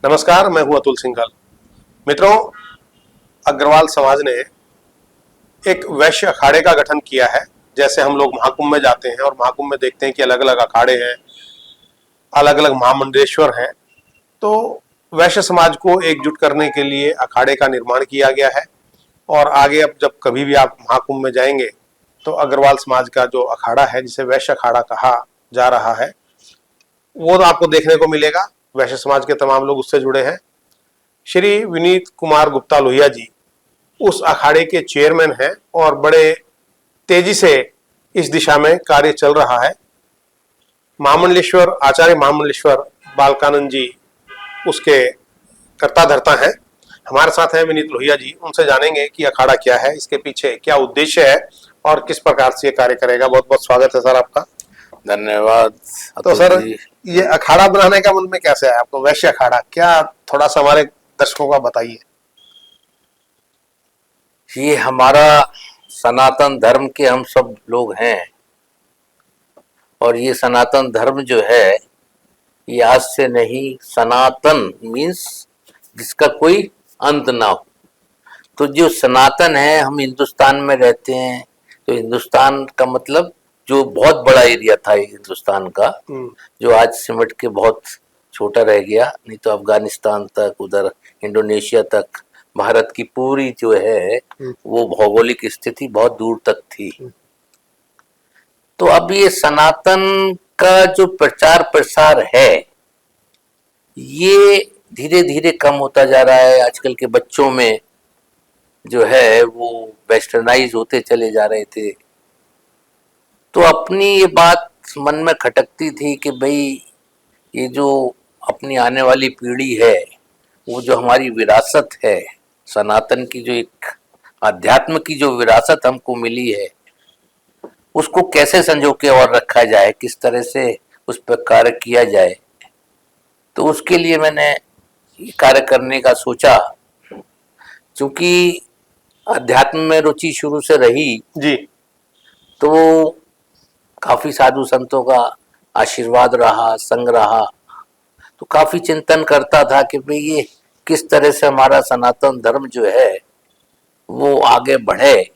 नमस्कार, मैं हूं अतुल सिंघल। मित्रों, अग्रवाल समाज ने एक वैश्य अखाड़े का गठन किया है। जैसे हम लोग महाकुंभ में जाते हैं और महाकुंभ में देखते हैं कि अलग अलग अखाड़े हैं, अलग अलग महामंडलेश्वर हैं। तो वैश्य समाज को एकजुट करने के लिए अखाड़े का निर्माण किया गया है। और आगे अब जब कभी भी आप महाकुंभ में जाएंगे तो अग्रवाल समाज का जो अखाड़ा है, जिसे वैश्य अखाड़ा कहा जा रहा है, वो तो आपको देखने को मिलेगा। वैश्य समाज के तमाम लोग उससे जुड़े हैं। श्री विनीत कुमार गुप्ता लोहिया जी उस अखाड़े के चेयरमैन हैं और बड़े तेजी से इस दिशा में कार्य चल रहा है। महामंडलेश्वर आचार्य महामंडलेश्वर बालकानंद जी उसके कर्ता धर्ता हैं। हमारे साथ हैं विनीत लोहिया जी। उनसे जानेंगे कि अखाड़ा क्या है, इसके पीछे क्या उद्देश्य है और किस प्रकार से ये कार्य करेगा। बहुत बहुत स्वागत है सर आपका। धन्यवाद। तो सर, ये अखाड़ा बनाने का मन में कैसे आया आपको? वैश्य अखाड़ा क्या, थोड़ा सा हमारे दर्शकों का बताइए। ये हमारा सनातन धर्म के हम सब लोग हैं और ये सनातन धर्म जो है ये आज से नहीं, सनातन मीन्स जिसका कोई अंत ना हो। तो जो सनातन है, हम हिंदुस्तान में रहते हैं तो हिंदुस्तान का मतलब जो बहुत बड़ा एरिया था हिंदुस्तान का, जो आज सिमट के बहुत छोटा रह गया, नहीं तो अफगानिस्तान तक, उधर इंडोनेशिया तक, भारत की पूरी जो है वो भौगोलिक स्थिति बहुत दूर तक थी। तो अब ये सनातन का जो प्रचार प्रसार है ये धीरे धीरे कम होता जा रहा है। आजकल के बच्चों में जो है वो वेस्टर्नाइज होते चले जा रहे थे। तो अपनी ये बात मन में खटकती थी कि भाई ये जो अपनी आने वाली पीढ़ी है, वो जो हमारी विरासत है सनातन की, जो एक अध्यात्म की जो विरासत हमको मिली है, उसको कैसे संजो के और रखा जाए, किस तरह से उस पर कार्य किया जाए। तो उसके लिए मैंने ये कार्य करने का सोचा। क्योंकि अध्यात्म में रुचि शुरू से रही जी, तो काफी साधु संतों का आशीर्वाद रहा, संग रहा, तो काफी चिंतन करता था कि भाई ये किस तरह से हमारा सनातन धर्म जो है वो आगे बढ़े।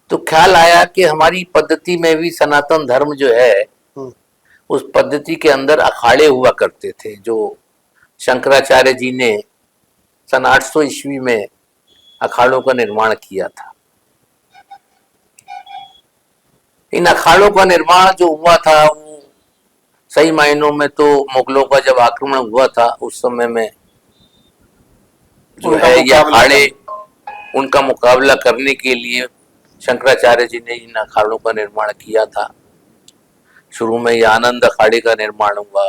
तो ख्याल आया कि हमारी पद्धति में भी सनातन धर्म जो है उस पद्धति के अंदर अखाड़े हुआ करते थे, जो शंकराचार्य जी ने सन 800 ईस्वी में अखाड़ों का निर्माण किया था। इन अखाड़ों का निर्माण जो हुआ था वो सही मायनों में तो मुगलों का जब आक्रमण हुआ था उस समय में जो है ये अखाड़े, उनका मुकाबला करने के लिए शंकराचार्य जी ने इन अखाड़ों का निर्माण किया था। शुरू में ये आनंद अखाड़े का निर्माण हुआ।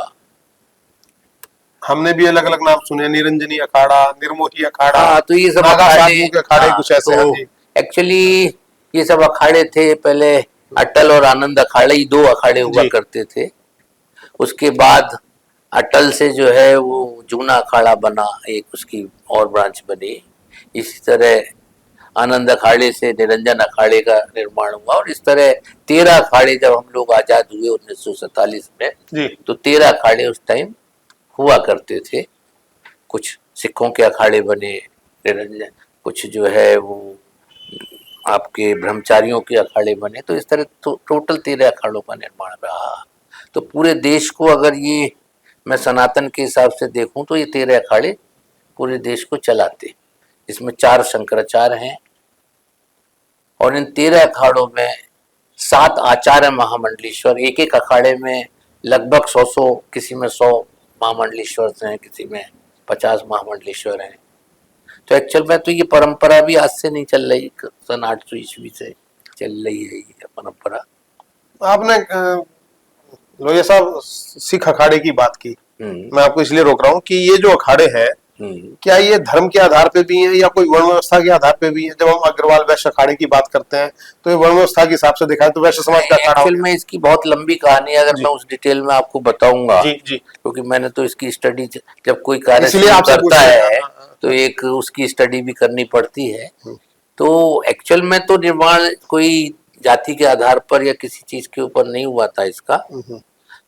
हमने भी अलग अलग नाम सुने, निरंजनी अखाड़ा, निर्मोही अखाड़ा। हाँ, तो ये सब अखाड़े कुछ ऐसे हैं। एक्चुअली ये सब अखाड़े थे। पहले अटल और आनंद अखाड़े, ही दो अखाड़े हुआ करते थे। उसके बाद अटल से जो है वो जूना अखाड़ा बना, एक उसकी और ब्रांच बनी। इसी तरह आनंद अखाड़े से निरंजन अखाड़े का निर्माण हुआ और इस तरह 13 अखाड़े जब हम लोग आजाद हुए 1947 में जी, तो 13 अखाड़े उस टाइम हुआ करते थे। कुछ सिखों के अखाड़े बने निरंजन, कुछ जो है वो आपके ब्रह्मचारियों के अखाड़े बने। तो इस तरह टोटल 13 अखाड़ों का निर्माण रहा। तो पूरे देश को अगर ये मैं सनातन के हिसाब से देखूं तो ये 13 अखाड़े पूरे देश को चलाते। इसमें 4 शंकराचार्य हैं और इन 13 अखाड़ों में 7 आचार्य महामंडलेश्वर, एक एक अखाड़े में लगभग 100 किसी में 100 महामंडलेश्वर हैं, किसी में 50 महामंडलेश्वर हैं। तो एक्चुअल में तो ये परंपरा भी आज से नहीं चल रही, सन 800 ईस्वी से चल रही है ये परंपरा। आपने लोहिया साहब सिख अखाड़े की बात की। मैं आपको इसलिए रोक रहा हूँ कि ये जो अखाड़े हैं, क्या ये धर्म के आधार पे भी हैं या कोई वर्ण व्यवस्था के आधार पे भी हैं? जब हम अग्रवाल वैश्य अखाड़े की बात करते हैं तो ये वर्ण व्यवस्था के हिसाब से देखा है तो वैश्य समाज का अखाड़ा। एक्चुअल में इसकी बहुत लंबी कहानी है, अगर मैं उस डिटेल में आपको बताऊंगा, जी जी, क्योंकि मैंने तो इसकी स्टडी, जब कोई कार्य इसलिए आपसे करता है तो एक उसकी स्टडी भी करनी पड़ती है। तो एक्चुअल में तो निर्माण कोई जाति के आधार पर या किसी चीज के ऊपर नहीं हुआ था इसका।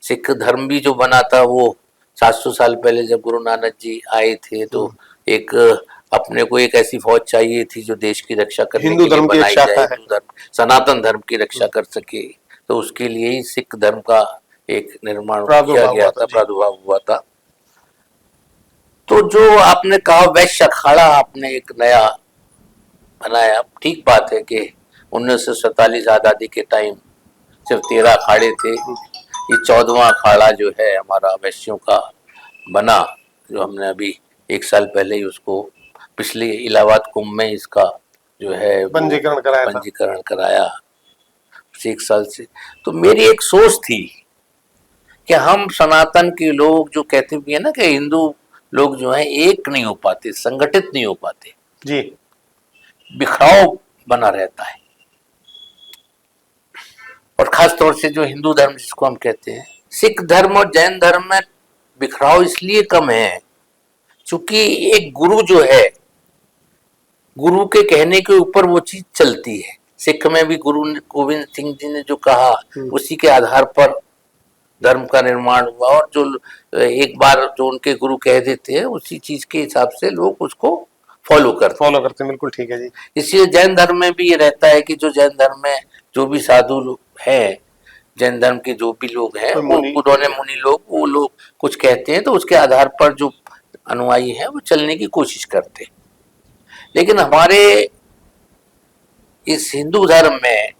सिख धर्म भी जो बना था वो 700 साल पहले जब गुरु नानक जी आए थे तो एक अपने को एक ऐसी फौज चाहिए थी जो देश की रक्षा करने हिंदू के लिए धर्म की एक बनाई शाखा जाए, है। हिंदू धर्म, सनातन धर्म की रक्षा कर सके। तो उसके लिए ही सिख धर्म का एक निर्माण किया प्रादुर्भाव गया हुआ था, जी। प्रादुर्भाव हुआ था। तो जो आपने कहा वैश्य अखाड़ा आपने एक नया बनाया, ठीक बात है कि 1947 आजादी के टाइम सिर्फ 13 अखाड़े थे। ये 14वां अखाड़ा जो है हमारा वैश्यों का बना, जो हमने अभी 1 साल पहले ही उसको पिछले इलाहाबाद कुंभ में इसका जो है वो पंजीकरण कराया था। पंजीकरण कराया 1 साल से। तो मेरी एक सोच थी कि हम सनातन के लोग जो कहते भी है ना कि हिंदू लोग जो हैं एक नहीं हो पाते, संगठित नहीं हो पाते, जी, बिखराव बना रहता है। और खास तौर से जो हिंदू धर्म जिसको हम कहते हैं, सिख धर्म और जैन धर्म में बिखराव इसलिए कम है क्योंकि एक गुरु जो है, गुरु के कहने के ऊपर वो चीज चलती है। सिख में भी गुरु गोविंद सिंह जी ने जो कहा उसी के आधार पर धर्म का निर्माण हुआ, और जो एक बार जो उनके गुरु कह देते हैं उसी चीज के हिसाब से लोग उसको फॉलो करते हैं। बिल्कुल ठीक है जी। इसलिए जैन धर्म में भी ये रहता है कि जो जैन धर्म में जो भी साधु हैं, जैन धर्म के जो भी लोग हैं, वो उन्होंने मुनि लोग, वो लोग कुछ कहते हैं तो उसके आधार पर जो अनुयायी हैं वो चलने की कोशिश करते हैं। लेकिन हमारे इस हिंदू धर्म में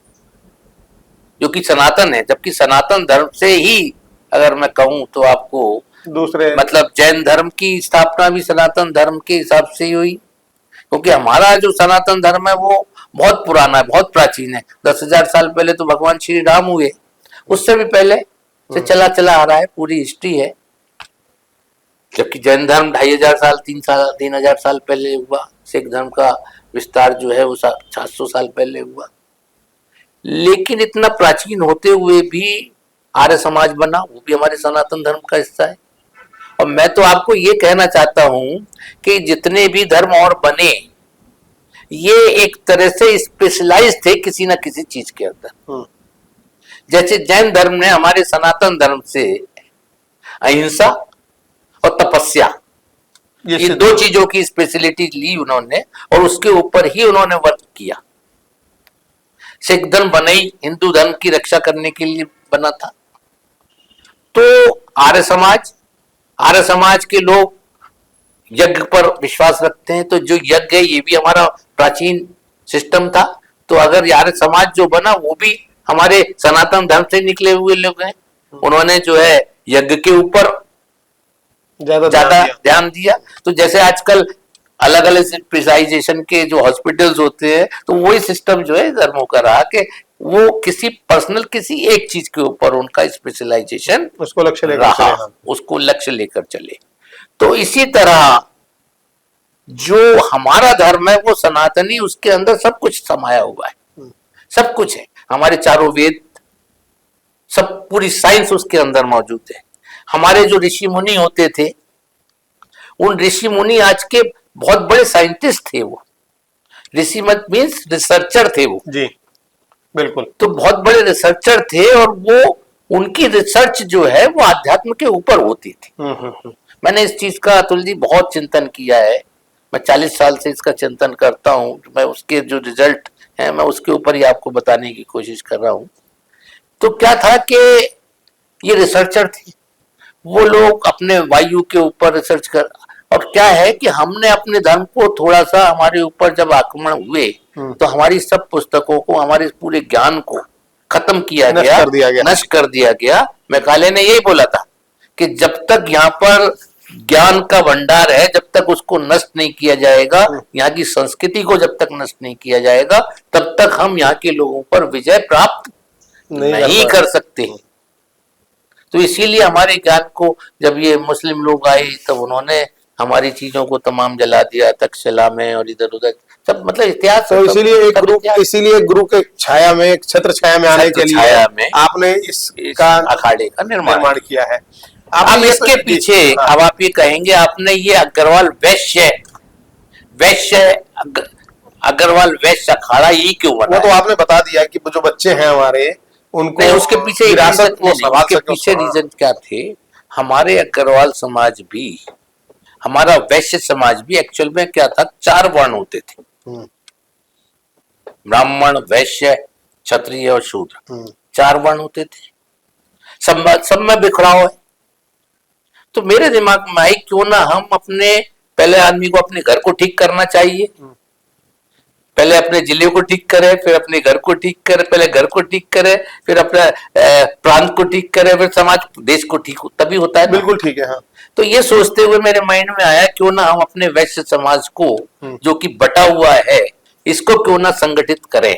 जो कि सनातन है, जबकि सनातन धर्म से ही अगर मैं कहूं तो आपको दूसरे मतलब जैन धर्म की स्थापना भी सनातन धर्म के हिसाब से ही हुई, क्योंकि हमारा जो सनातन धर्म है वो बहुत पुराना है, बहुत प्राचीन है। 10,000 साल पहले तो भगवान श्री राम हुए, उससे भी पहले से चला चला आ रहा है, पूरी हिस्ट्री है। जबकि जैन धर्म 2,500 साल 3,000 साल पहले हुआ, सिख धर्म का विस्तार जो है वो 700 साल पहले हुआ। लेकिन इतना प्राचीन होते हुए भी आर्य समाज बना, वो भी हमारे सनातन धर्म का हिस्सा है। और मैं तो आपको ये कहना चाहता हूं कि जितने भी धर्म और बने ये एक तरह से स्पेशलाइज थे किसी ना किसी चीज के अंदर। जैसे जैन धर्म ने हमारे सनातन धर्म से अहिंसा और तपस्या, ये दो चीजों की स्पेशलिटी ली उन्होंने और उसके ऊपर ही उन्होंने वर्क किया। सिख धर्म बने ही हिंदू धर्म की रक्षा करने के लिए बना था। तो आर्य समाज के लोग यज्ञ पर विश्वास रखते हैं, तो जो यज्ञ है ये भी हमारा प्राचीन सिस्टम था। तो अगर आर्य समाज जो बना वो भी हमारे सनातन धर्म से निकले हुए लोग हैं। उन्होंने जो है यज्ञ के ऊपर ज्यादा ध्यान दिया। तो जैसे आजकल अलग अलग स्पेशलाइजेशन के जो हॉस्पिटल्स होते हैं, तो वही सिस्टम जो है धर्मों का रहा कि वो किसी पर्सनल किसी एक चीज के ऊपर उनका स्पेशलाइजेशन उसको लक्ष्य लेकर चले। तो इसी तरह जो हमारा धर्म है वो सनातनी, उसके अंदर सब कुछ समाया हुआ है, सब कुछ है। हमारे चारों वेद, सब पूरी साइंस उसके अंदर मौजूद है। हमारे जो ऋषि मुनि होते थे, उन ऋषि मुनि आज के बहुत बड़े साइंटिस्ट थे। वो ऋषि मत मीन्स रिसर्चर थे वो जी, बिल्कुल। तो बहुत बड़े रिसर्चर थे और वो उनकी रिसर्च जो है वो आध्यात्म के ऊपर होती थी। मैंने इस चीज का अतुल जी बहुत चिंतन किया है। मैं 40 साल से इसका चिंतन करता हूँ। मैं उसके जो रिजल्ट है मैं उसके ऊपर ही आपको बताने की कोशिश कर रहा हूँ। तो क्या था कि ये रिसर्चर थे, वो लोग अपने वायु के ऊपर रिसर्च कर, और क्या है कि हमने अपने धर्म को थोड़ा सा हमारे ऊपर जब आक्रमण हुए तो हमारी सब पुस्तकों को, हमारे पूरे ज्ञान को खत्म किया गया, नष्ट कर दिया गया। मैकाले ने यही बोला था कि जब तक यहाँ पर ज्ञान का भंडार है, जब तक उसको नष्ट नहीं किया जाएगा, यहाँ की संस्कृति को जब तक नष्ट नहीं किया जाएगा, तब तक हम यहाँ के लोगों पर विजय प्राप्त नहीं कर सकते। तो इसीलिए हमारे ज्ञान को जब ये मुस्लिम लोग आए तब उन्होंने हमारी चीजों को तमाम जला दिया, तक्षशिला में और इधर उधर सब, मतलब इतिहास। तो इसीलिए गुरु के छाया में, छत्र छाया में आने के लिए आपने इसका अखाड़े का निर्माण किया है। अब इसके पीछे अब आप ये कहेंगे आपने ये अग्रवाल वैश्य अग्रवाल वैश्य अखाड़ा यही क्यों बना? वो तो आपने बता दिया कि जो बच्चे हैं हमारे उनको उसके पीछे रीजन क्या थे। हमारे अग्रवाल समाज भी, हमारा वैश्य समाज भी एक्चुअल में क्या था, 4 वर्ण होते थे, ब्राह्मण, वैश्य, क्षत्रिय और शूद्र, 4 वर्ण होते थे। सब में बिखराव है। तो मेरे दिमाग में आई क्यों ना हम अपने, पहले आदमी को अपने घर को ठीक करना चाहिए, पहले अपने जिले को ठीक करे, फिर अपने घर को ठीक करे, पहले घर को ठीक करे, फिर अपने प्रांत को ठीक करे, फिर समाज देश को ठीक तभी होता है। बिल्कुल ठीक है। हाँ। तो ये सोचते हुए मेरे माइंड में आया क्यों ना हम अपने वैश्य समाज को जो कि बटा हुआ है, इसको क्यों ना संगठित करें।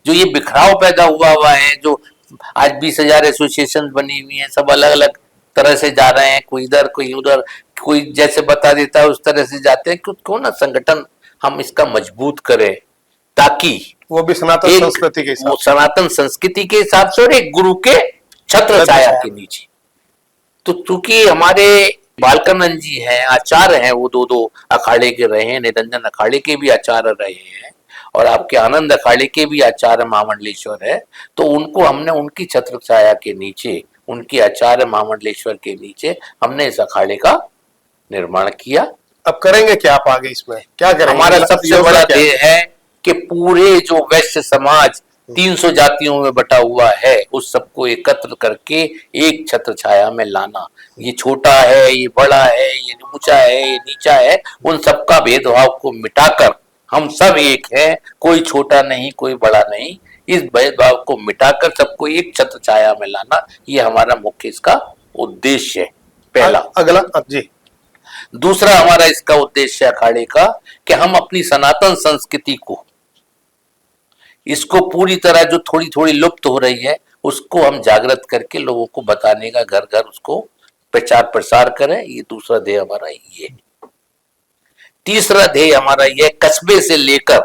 जो ये बिखराव पैदा हुआ है, जो आज 20,000 एसोसिएशन बनी हुई है, सब अलग अलग तरह से जा रहे हैं, कोई इधर कोई उधर, कोई जैसे बता देता है उस तरह से जाते हैं। क्यों ना संगठन हम इसका मजबूत करें, ताकि वो भी सनातन संस्कृति के हिसाब से, सनातन संस्कृति के हिसाब से और एक गुरु के छत्र छाया के नीचे। तो चूंकि हमारे बालकानंद जी हैं, आचार्य हैं, वो 2 अखाड़े के रहे हैं, निरंजन अखाड़े के भी आचार्य रहे हैं और आपके आनंद अखाड़े के भी आचार्य महामंडलेश्वर है। तो उनको हमने उनकी छत्र छाया के नीचे, उनके आचार्य महामंडलेश्वर के नीचे हमने इस अखाड़े का निर्माण किया। अब करेंगे क्या आप आगे, इसमें क्या करेंगे? हमारा सबसे बड़ा ध्येय है कि पूरे जो वैश्य समाज 300 जातियों में बटा हुआ है, उस सबको एकत्र करके एक छत्र छाया में लाना। ये छोटा है, ये बड़ा है, ये ऊंचा है, ये नीचा है, उन सबका भेदभाव को मिटाकर हम सब एक हैं, कोई छोटा नहीं, कोई बड़ा नहीं। इस भेदभाव को मिटाकर सबको एक छत्र छाया में लाना, ये हमारा मुख्य इसका उद्देश्य है, पहला। अगला जी, दूसरा हमारा इसका उद्देश्य अखाड़े का कि हम अपनी सनातन संस्कृति को, इसको पूरी तरह जो थोड़ी थोड़ी लुप्त हो रही है, उसको हम जागृत करके लोगों को बताने का, घर घर उसको प्रचार प्रसार करें। ये दूसरा ध्येय हमारा ये। तीसरा ध्येय हमारा ये, कस्बे से लेकर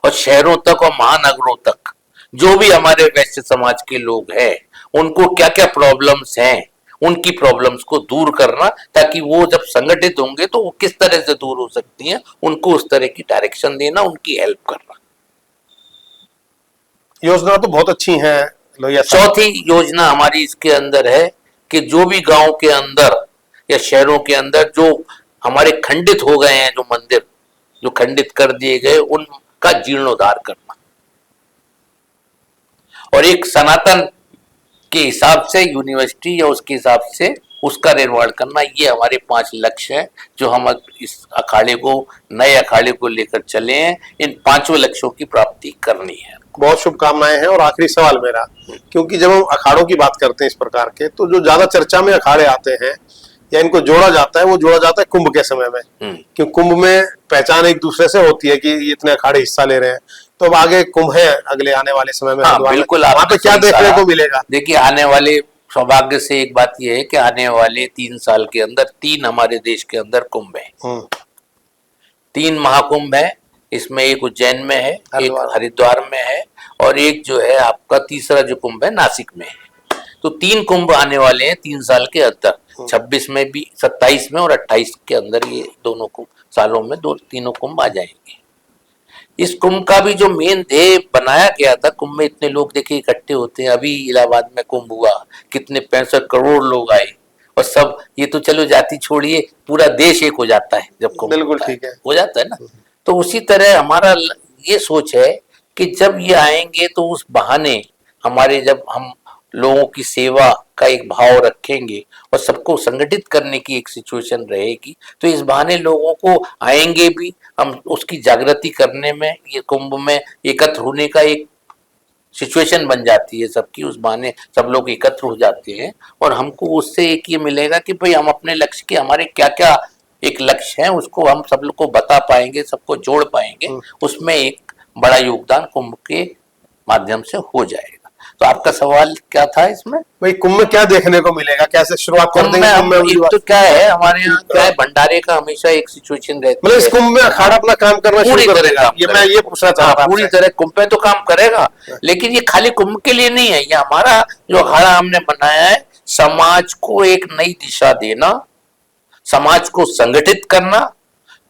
और शहरों तक और महानगरों तक जो भी हमारे वैश्य समाज के लोग हैं, उनको क्या क्या प्रॉब्लम्स हैं, उनकी प्रॉब्लम्स को दूर करना, ताकि वो जब संगठित होंगे तो वो किस तरह से दूर हो सकती हैं, उनको उस तरह की डायरेक्शन देना, उनकी हेल्प करना। योजना तो बहुत अच्छी है। चौथी योजना हमारी इसके अंदर है कि जो भी गांव के अंदर या शहरों के अंदर जो हमारे खंडित हो गए हैं, जो मंदिर जो खंडित कर दिए गए, उनका जीर्णोद्धार करना और एक सनातन के हिसाब से यूनिवर्सिटी या उसके हिसाब से उसका निर्माण करना। ये हमारे 5 लक्ष्य हैं जो हम इस अखाड़े को, नए अखाड़े को लेकर चले हैं। इन 5 लक्ष्यों की प्राप्ति करनी है। बहुत शुभकामनाएं हैं। और आखिरी सवाल मेरा, क्योंकि जब हम अखाड़ों की बात करते हैं इस प्रकार के, तो जो ज्यादा चर्चा में अखाड़े आते हैं या इनको जोड़ा जाता है, वो जोड़ा जाता है कुंभ के समय में, क्योंकि कुंभ में पहचान एक दूसरे से होती है कि इतने अखाड़े हिस्सा ले रहे हैं। तो अब आगे कुंभ है अगले आने वाले समय में, हाँ, बिल्कुल। वहां पे क्या देखने को मिलेगा? देखिए, आने वाले, सौभाग्य से एक बात यह है कि आने वाले 3 साल के अंदर 3 हमारे देश के अंदर कुंभ है। 3 महाकुंभ है। इसमें एक उज्जैन में है, एक हरिद्वार में है और एक जो है आपका तीसरा जो कुंभ है नासिक में है। तो 3 कुंभ आने वाले हैं 3 साल के अंदर, 26 में भी, 27 में और 28 के अंदर। ये दोनों कुंभ सालों में तीनों कुंभ आ जाएंगे। इस कुंभ का भी जो मेन ध्येय बनाया गया था, कुंभ में इतने लोग देखिए इकट्ठे होते हैं। अभी इलाहाबाद में कुंभ हुआ, कितने 65 करोड़ लोग आए और सब, ये तो चलो जाति छोड़िए, पूरा देश एक हो जाता है जब कुंभ बिल्कुल ठीक है, हो जाता है ना। तो उसी तरह हमारा ये सोच है कि जब ये आएंगे तो उस बहाने हमारे, जब हम लोगों की सेवा का एक भाव रखेंगे और सबको संगठित करने की एक सिचुएशन रहेगी, तो इस बहाने लोगों को आएंगे भी, हम उसकी जागृति करने में, ये कुंभ में एकत्र होने का एक सिचुएशन बन जाती है सबकी। उस बहाने सब लोग एकत्र हो जाते हैं और हमको उससे एक ये मिलेगा कि भाई हम अपने लक्ष्य के, हमारे क्या क्या एक लक्ष्य है, उसको हम सब लोग को बता पाएंगे, सबको जोड़ पाएंगे। उसमें एक बड़ा योगदान कुंभ के माध्यम से हो जाएगा। तो आपका सवाल क्या था इसमें? भाई कुंभ में क्या देखने को मिलेगा, कैसे शुरुआत कर देंगे? तो क्या है, हमारे यहाँ क्या है, भंडारे का हमेशा एक सिचुएशन रहती है। मतलब इस कुंभ में अखाड़ा अपना काम करना शुरू कर देगा? ये मैं ये पूछना चाह रहा था। पूरी तरह कुंभ में तो काम करेगा, लेकिन ये खाली कुंभ के लिए नहीं है। ये हमारा जो अखाड़ा हमने बनाया है, समाज को एक नई दिशा देना, समाज को संगठित करना।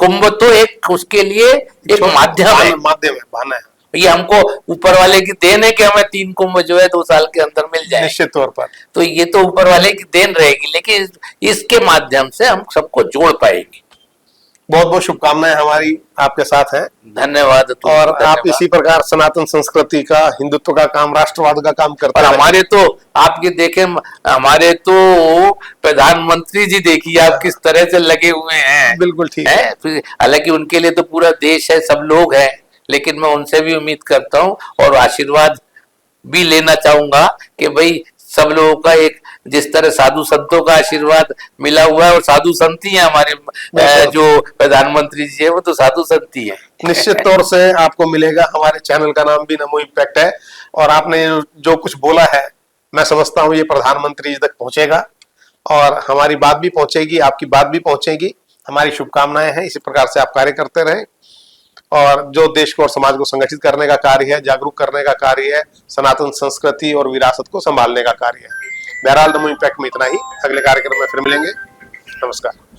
कुंभ तो एक उसके लिए एक माध्यम है, बहाना है। ये हमको ऊपर वाले की देन है कि हमें 3 कुंभ जो है 2 साल के अंदर मिल जाए। निश्चित तौर पर तो ये तो ऊपर वाले की देन रहेगी, लेकिन इसके माध्यम से हम सबको जोड़ पाएंगे। बहुत बहुत शुभकामनाएं हमारी आपके साथ हैं। धन्यवाद। और आप इसी प्रकार सनातन संस्कृति का, हिंदुत्व का काम, राष्ट्रवाद का काम करते और हैं। हमारे तो आपके देखे, हमारे तो प्रधानमंत्री जी देखिए आप किस तरह से लगे हुए हैं। बिल्कुल ठीक है। हालांकि उनके लिए तो पूरा देश है, सब लोग हैं, लेकिन मैं उनसे भी उम्मीद करता हूँ और आशीर्वाद भी लेना चाहूंगा कि भाई सब लोगों का एक, जिस तरह साधु संतों का आशीर्वाद मिला हुआ है, और साधु संत ही है हमारे जो प्रधानमंत्री जी है वो तो साधु संत ही है। निश्चित तौर से आपको मिलेगा। हमारे चैनल का नाम भी नमो इम्पैक्ट है, और आपने जो कुछ बोला है मैं समझता हूँ ये प्रधानमंत्री जी तक पहुंचेगा, और हमारी बात भी पहुंचेगी, आपकी बात भी पहुंचेगी। हमारी शुभकामनाएं हैं, इसी प्रकार से आप कार्य करते रहें, और जो देश को और समाज को संगठित करने का कार्य है, जागरूक करने का कार्य है, सनातन संस्कृति और विरासत को संभालने का कार्य है। बहरहाल नमो इम्पैक्ट में इतना ही। अगले कार्यक्रम में फिर मिलेंगे। नमस्कार।